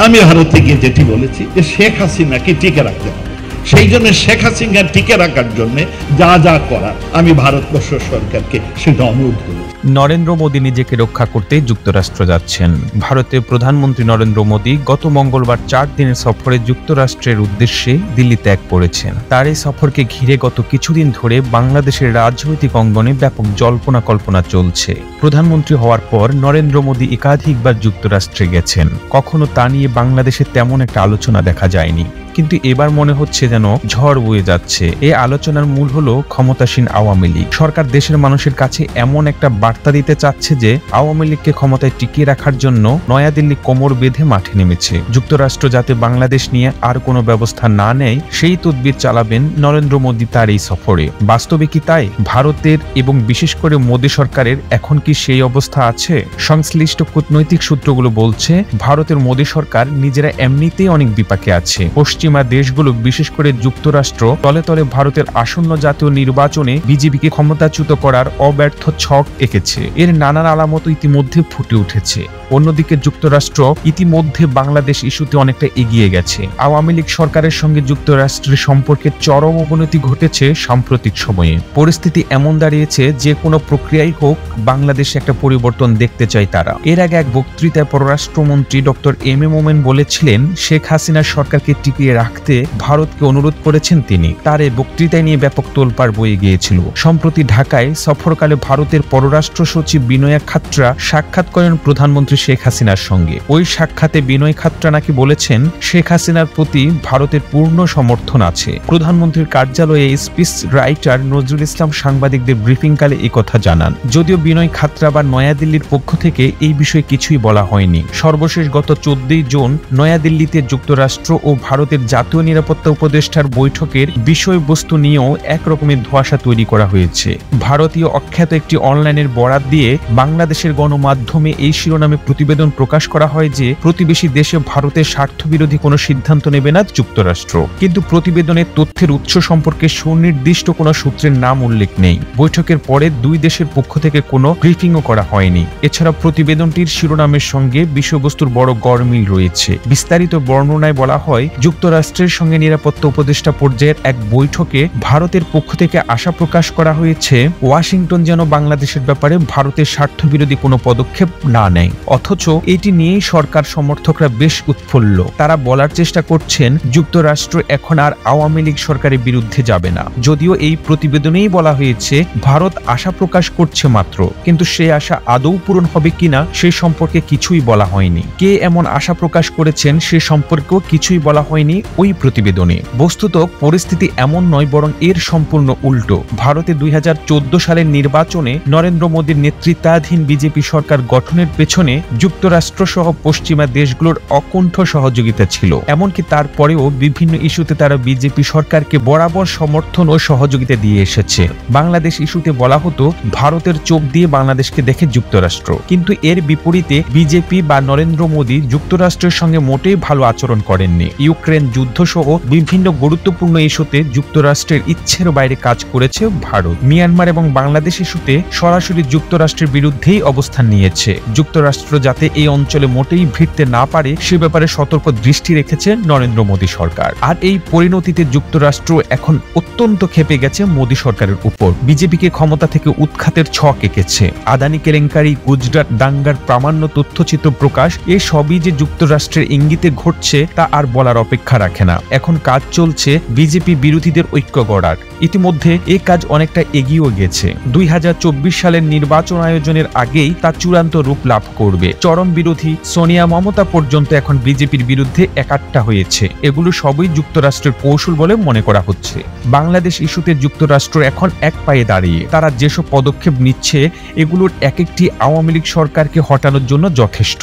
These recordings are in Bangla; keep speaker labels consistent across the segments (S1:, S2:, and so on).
S1: আমি ভারতে গিয়ে যেটি বলেছি যে শেখ হাসিনাকে টিকে রাখতে হবে, সেই জন্য শেখ হাসিনা টিকে রাখার জন্য যা যা করার আমি ভারতবর্ষ সরকারকে সেটা অনুরোধ করি।
S2: নরেন্দ্র মোদী নিজেকে রক্ষা করতে যুক্তরাষ্ট্র যাচ্ছেন। ভারতের প্রধানমন্ত্রী নরেন্দ্র মোদী গত মঙ্গলবার 4 দিনের সফরে যুক্তরাষ্ট্রের উদ্দেশ্যে দিল্লি ত্যাগ করেছেন। তার এই সফরকে ঘিরে গত কিছুদিন ধরে বাংলাদেশের রাজনৈতিক অঙ্গনে ব্যাপক জল্পনা কল্পনা চলছে। প্রধানমন্ত্রী হওয়ার পর নরেন্দ্র মোদী একাধিকবার যুক্তরাষ্ট্রে গেছেন, কখনো তা নিয়ে বাংলাদেশে তেমন একটা আলোচনা দেখা যায়নি, কিন্তু এবার মনে হচ্ছে যেন ঝড় বয়ে যাচ্ছে। এই আলোচনার মূল হলো ক্ষমতাসীন আওয়ামী লীগ সরকার দেশের মানুষের কাছে এমন একটা বার্তা দিতে চাচ্ছে যে আওয়ামী লীগকে ক্ষমতায় টিকিয়ে রাখার জন্য নয়াদিল্লি কোমর বেঁধে মাঠে নেমেছে। যুক্তরাষ্ট্র যাতে বাংলাদেশ নিয়ে আর কোনো ব্যবস্থা না নেয় সেই তদবির চালাবেন নরেন্দ্র মোদী তার এই সফরে। বাস্তবে কি তাই? ভারতের এবং বিশেষ করে মোদী সরকারের এখন কি সেই অবস্থা আছে? সংশ্লিষ্ট কূটনৈতিক সূত্রগুলো বলছে ভারতের মোদী সরকার নিজেরা এমনিতেই অনেক বিপাকে আছে। পশ্চিমা দেশগুলো বিশেষ করে যুক্তরাষ্ট্র তলে তলে ভারতের আসন্ন জাতীয় নির্বাচনে বিজেপিকে ক্ষমতাচ্যুত করার অব্যর্থ ছক এঁকেছে। এর নানান আলামত ইতিমধ্যে ফুটে উঠেছে। অন্যদিকে যুক্তরাষ্ট্র ইতিমধ্যে বাংলাদেশ ইস্যুতে অনেকটা এগিয়ে গেছে। আওয়ামী লীগ সরকারের সঙ্গে যুক্তরাষ্ট্রের সম্পর্কের চরম অবনতি ঘটেছে সাম্প্রতিক সময়ে। পরিস্থিতি এমন দাঁড়িয়েছে যে কোনো প্রক্রিয়াই হোক বাংলাদেশে একটা পরিবর্তন দেখতে চায় তারা। এর আগে এক বক্তৃতায় পররাষ্ট্রমন্ত্রী ডক্টর এম এ মোমেন বলেছিলেন শেখ হাসিনার সরকারকে টিকিয়ে রাখতে ভারতকে অনুরোধ করেছেন তিনি। তার এই বক্তৃতায় নিয়ে ব্যাপক তোলপাড় বয়ে গিয়েছিল। সম্প্রতি ঢাকায় সফরকালে ভারতের পররাষ্ট্র সচিব বিনয়া খাট্রা সাক্ষাৎ করেন প্রধানমন্ত্রী শেখ হাসিনার সঙ্গে। ওই সাক্ষাতে বিনয় খাট্রা নাকি বলেছেন শেখ হাসিনার প্রতি ভারতের পূর্ণ সমর্থন আছে। প্রধানমন্ত্রীর কার্যালয়ে স্পিচ রাইটার নজরুল ইসলাম সাংবাদিকদের ব্রিফিংকালে এই কথা জানান। যদিও বিনয় খাট্রা বা নয়াদিল্লির পক্ষ থেকে এই বিষয়ে কিছুই বলা হয়নি। সর্বশেষ গত 14 জুন নয়াদিল্লিতে যুক্তরাষ্ট্র ও ভারতের জাতীয় নিরাপত্তা উপদেষ্টার বৈঠকের বিষয়বস্তু নিয়েও একরকমের ধোঁয়াশা তৈরি করা হয়েছে। ভারতীয় অখ্যাত একটি অনলাইনের বরাত দিয়ে বাংলাদেশের গণমাধ্যমে এই শিরোনামে প্রতিবেদন প্রকাশ করা হয় যে প্রতিবেশী দেশে ভারতের স্বার্থবিরোধী কোনো সিদ্ধান্ত নেবে না যুক্তরাষ্ট্র। কিন্তু প্রতিবেদনের তথ্যের উৎস সম্পর্কে সুনির্দিষ্ট কোনো সূত্রের নাম উল্লেখ নেই। বৈঠকের পরে দুই দেশের পক্ষ থেকে কোনো ব্রিফিংও করা হয়নি। এছাড়া প্রতিবেদনটির শিরোনামের সঙ্গে বিষয়বস্তুর বড় গরমিল রয়েছে। বিস্তারিত বর্ণনায় বলা হয় যুক্তরাষ্ট্রের সঙ্গে নিরাপত্তা উপদেষ্টা পর্যায়ের এক বৈঠকে ভারতের পক্ষ থেকে আশা প্রকাশ করা হয়েছে ওয়াশিংটন যেন বাংলাদেশের ব্যাপারে ভারতের স্বার্থবিরোধী কোনো পদক্ষেপ না নেয়। অথচ এটি নিয়েই সরকার সমর্থকরা বেশ উৎফুল্ল। তারা বলার চেষ্টা করছেন যুক্তরাষ্ট্র এখন আর আওয়ামী লীগ সরকারের বিরুদ্ধে যাবে না। যদিও এই প্রতিবেদনেই বলা হয়েছে ভারত আশা প্রকাশ করছে মাত্র, কিন্তু সে আশা আদৌ পূরণ হবে কিনা সে সম্পর্কে কিছুই বলা হয়নি। কে এমন আশা প্রকাশ করেছেন সে সম্পর্কেও কিছুই বলা হয়নি ওই প্রতিবেদনে। বস্তুত পরিস্থিতি এমন নয়, বরং এর সম্পূর্ণ উল্টো। ভারতে 2014 সালের নির্বাচনে নরেন্দ্র মোদীর নেতৃত্বাধীন বিজেপি সরকার গঠনের পেছনে যুক্তরাষ্ট্র সহ পশ্চিমা দেশগুলোর অকুণ্ঠ সহযোগিতা ছিল। এমনকি তারপরেও বিভিন্ন ইস্যুতে তারা বিজেপি সরকারকে বরাবর সমর্থন ও সহযোগিতা দিয়ে এসেছে। বাংলাদেশ ইস্যুতে বলা হতো ভারতের চোখ দিয়ে বাংলাদেশকে দেখে যুক্তরাষ্ট্র, কিন্তু এর বিপরীতে বিজেপি বা নরেন্দ্র মোদী যুক্তরাষ্ট্রের সঙ্গে মোটেই ভালো আচরণ করেননি। ইউক্রেন যুদ্ধ সহ বিভিন্ন গুরুত্বপূর্ণ ইস্যুতে যুক্তরাষ্ট্রের ইচ্ছের বাইরে কাজ করেছে ভারত। মিয়ানমার এবং বাংলাদেশ ইস্যুতে সরাসরি যুক্তরাষ্ট্রের বিরুদ্ধেই অবস্থান নিয়েছে। যুক্তরাষ্ট্র যাতে এই অঞ্চলে মোটেই ভিড়তে না পারে সে ব্যাপারে সতর্ক দৃষ্টি রেখেছে নরেন্দ্র মোদী সরকার। আর এই পরিণতিতে যুক্তরাষ্ট্র এখন অত্যন্ত ক্ষেপে গেছে মোদী সরকারের উপর। বিজেপিকে ক্ষমতা থেকে উৎখাতের ছক এঁকেছে। আদানি কেলেঙ্কারি, গুজরাট দাঙ্গার প্রামাণ্য তথ্যচিত্র প্রকাশ, এ সবই যে যুক্তরাষ্ট্রের ইঙ্গিতে ঘটছে তা আর বলার অপেক্ষা রাখে না। এখন কাজ চলছে বিজেপি বিরোধীদের ঐক্য গড়ার। ইতিমধ্যে এ কাজ অনেকটা এগিয়েও গেছে। 2024 সালের নির্বাচন আয়োজনের আগেই তা চূড়ান্ত রূপ লাভ করবে। চরম বিরোধী সোনিয়া মমতা পর্যন্ত এখন বিজেপির বিরুদ্ধে একাট্টা হয়েছে। এগুলো সবই যুক্তরাষ্ট্রের কৌশল বলে মনে করা হচ্ছে। বাংলাদেশ ইস্যুতে যুক্তরাষ্ট্র এখন এক পায়ে দাঁড়িয়ে। তারা যেসব পদক্ষেপ নিচ্ছে এগুলোর এক একটি আওয়ামী লীগ সরকারকে হটানোর জন্য যথেষ্ট।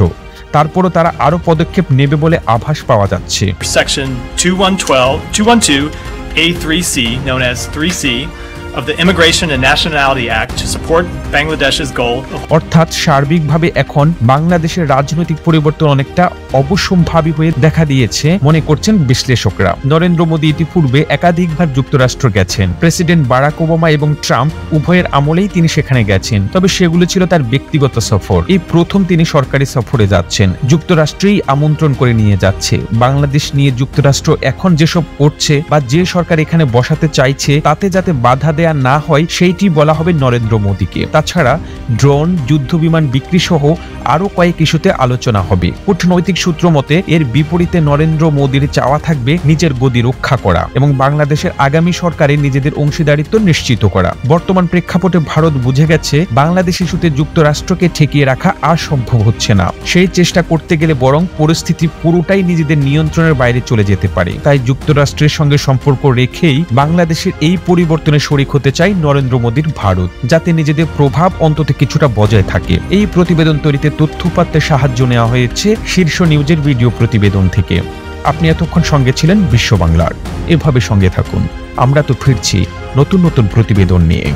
S2: তারপরও তারা আরো পদক্ষেপ নেবে বলে আভাস পাওয়া যাচ্ছে।
S3: Section 212A3C, known as 3C, of the Immigration and Nationality Act to support Bangladesh's goal of
S2: অর্থাৎ সার্বিকভাবে এখন বাংলাদেশের রাজনৈতিক পরিবর্তন অনেকটা অবশ্যম্ভাবী হয়ে দেখা দিয়েছে মনে করছেন বিশ্লেষকরা। নরেন্দ্র মোদী ইতিপূর্বে একাধিকবার যুক্তরাষ্ট্র গেছেন। প্রেসিডেন্ট বারাক ওবামা এবং ট্রাম্প উভয়ের আমলেই তিনি সেখানে গেছেন, তবে সেগুলো ছিল তার ব্যক্তিগত সফর। এই প্রথম তিনি সরকারি সফরে যাচ্ছেন, যুক্তরাষ্ট্রেই আমন্ত্রণ করে নিয়ে যাচ্ছে। বাংলাদেশ নিয়ে যুক্তরাষ্ট্র এখন যেসব করছে বা যে সরকার এখানে বসাতে চাইছে তাতে যাতে বাধা দেয়া না হয় সেইটি বলা হবে নরেন্দ্র মোদীকে। তাছাড়া ড্রোন, যুদ্ধ বিমান বিক্রি সহ আরো কয়েক ইস্যুতে আলোচনা হবে। কূটনৈতিক সূত্র মতে এর বিপরীতে নরেন্দ্র মোদীর চাওয়া থাকবে নিজের গদি রক্ষা করা এবং বাংলাদেশের আগামী সরকারে নিজেদের অংশীদারিত্ব নিশ্চিত করা। বর্তমান প্রেক্ষাপটে ভারত বুঝে গেছে বাংলাদেশ ইস্যুতে যুক্তরাষ্ট্রকে ঠেকিয়ে রাখা আর সম্ভব হচ্ছে না। সেই চেষ্টা করতে গেলে বরং পরিস্থিতি পুরোটাই নিজেদের নিয়ন্ত্রণের বাইরে চলে যেতে পারে। তাই যুক্তরাষ্ট্রের সঙ্গে সম্পর্ক রেখেই বাংলাদেশের এই পরিবর্তনে শরিক হতে চায় নরেন্দ্র মোদীর ভারত, যাতে নিজেদের প্রভাব অন্তত কিছুটা বজায় থাকে। এই প্রতিবেদন তৈরিতে তথ্যপাত্রে সাহায্য নেওয়া হয়েছে শীর্ষ নিউজের ভিডিও প্রতিবেদন থেকে। আপনি এতক্ষণ সঙ্গে ছিলেন বিশ্ব বাংলার। এভাবে সঙ্গে থাকুন, আমরা তো ফিরছি নতুন নতুন প্রতিবেদন নিয়ে।